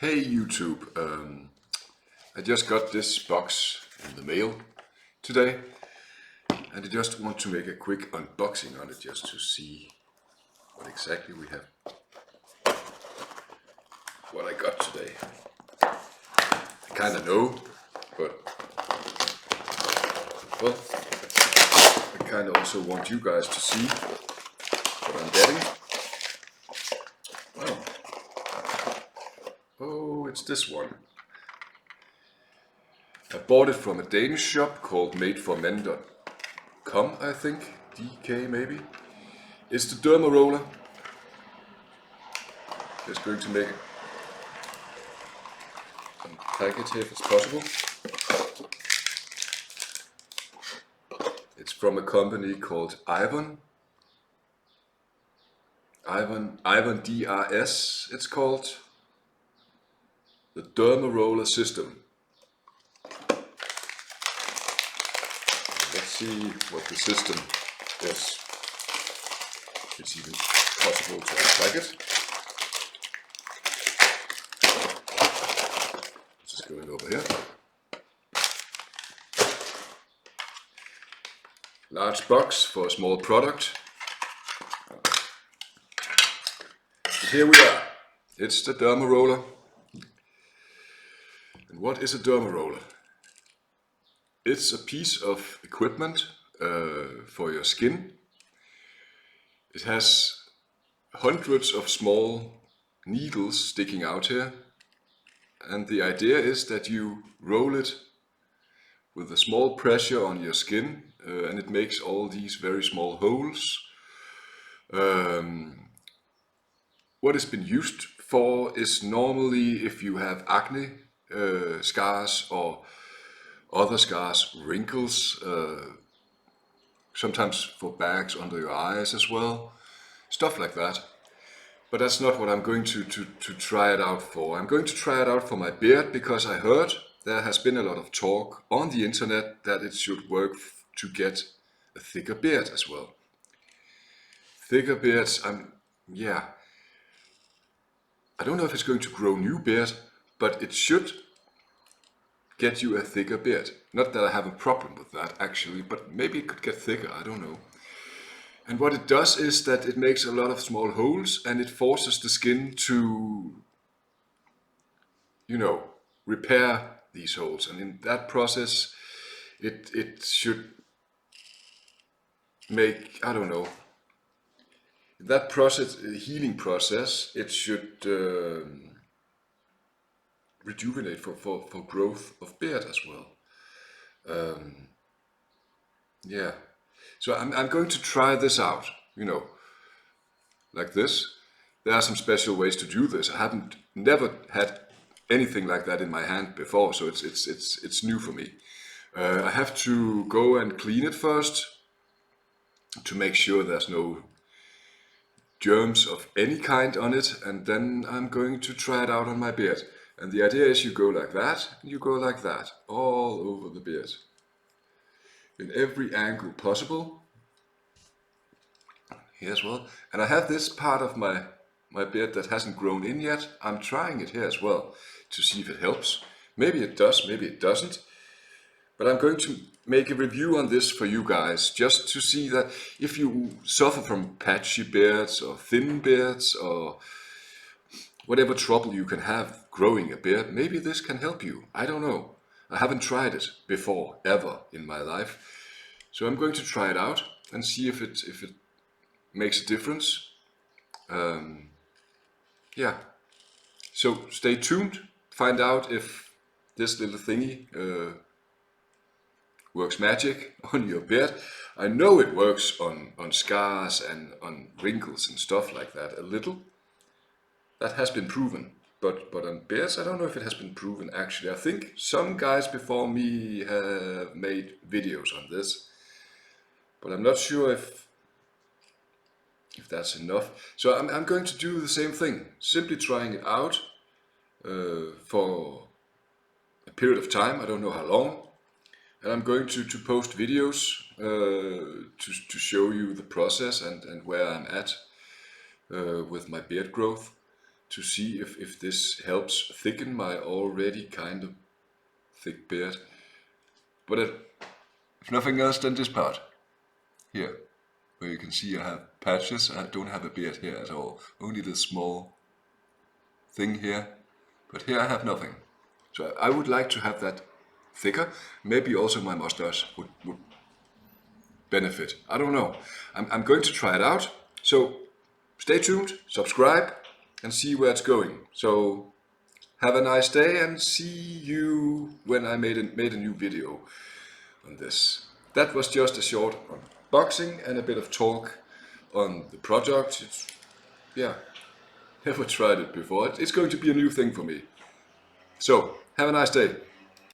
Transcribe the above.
Hey YouTube, I just got this box in the mail today and I just want to make a quick unboxing on it just to see what exactly we have, what I got today. I kinda know, but well, I kinda also want you guys to see what I'm getting. Well, oh, it's this one. I bought it from a Danish shop called madeformen.com, I think, DK maybe. It's the derma roller. Just going to make unpack it here if it's possible. It's from a company called Ivan. Ivan DRS, it's called. The Derma Roller System. Let's see what the system is. It's even possible to unpack it. Just going over here. Large box for a small product. But here we are. It's the Derma Roller. And what is a Derma Roller? It's a piece of equipment for your skin. It has hundreds of small needles sticking out here. And the idea is that you roll it with a small pressure on your skin and it makes all these very small holes. What it's been used for is normally if you have acne scars or other scars, wrinkles, sometimes for bags under your eyes as well, stuff like that. But that's not what I'm going to try it out for. I'm going to try it out for my beard because I heard there has been a lot of talk on the internet that it should work to get a thicker beard as well. Thicker beards, yeah. I don't know if it's going to grow new beard, but it should get you a thicker beard. Not that I have a problem with that actually, but maybe it could get thicker, I don't know. And what it does is that it makes a lot of small holes and it forces the skin to, repair these holes. And in that process, it should make, I don't know, that process, healing process, it should rejuvenate for growth of beard as well. Yeah. So I'm going to try this out, like this. There are some special ways to do this. I haven't never had anything like that in my hand before, so it's new for me. I have to go and clean it first to make sure there's no germs of any kind on it, and then I'm going to try it out on my beard. And the idea is you go like that, and you go like that, all over the beard. In every angle possible. Here as well. And I have this part of my beard that hasn't grown in yet. I'm trying it here as well to see if it helps. Maybe it does, maybe it doesn't. But I'm going to make a review on this for you guys, just to see that if you suffer from patchy beards or thin beards or whatever trouble you can have growing a beard, maybe this can help you. I don't know. I haven't tried it before, ever in my life. So I'm going to try it out and see if it makes a difference. Yeah. So stay tuned. Find out if this little thingy works magic on your beard. I know it works on scars and on wrinkles and stuff like that a little. That has been proven. But on beards, I don't know if it has been proven actually. I think some guys before me have made videos on this. But I'm not sure if that's enough. So I'm going to do the same thing. Simply trying it out for a period of time. I don't know how long. And I'm going to post videos to show you the process and where I'm at with my beard growth, to see if this helps thicken my already kind of thick beard. But if nothing else, then this part here, where you can see I have patches. I don't have a beard here at all, only this small thing here, but here I have nothing. So I would like to have that thicker. Maybe also my mustache would benefit. I don't know. I'm going to try it out. So stay tuned, subscribe, and see where it's going. So have a nice day, and see you when I made a new video on this. That was just a short unboxing and a bit of talk on the product. Yeah, never tried it before. It's going to be a new thing for me. So have a nice day.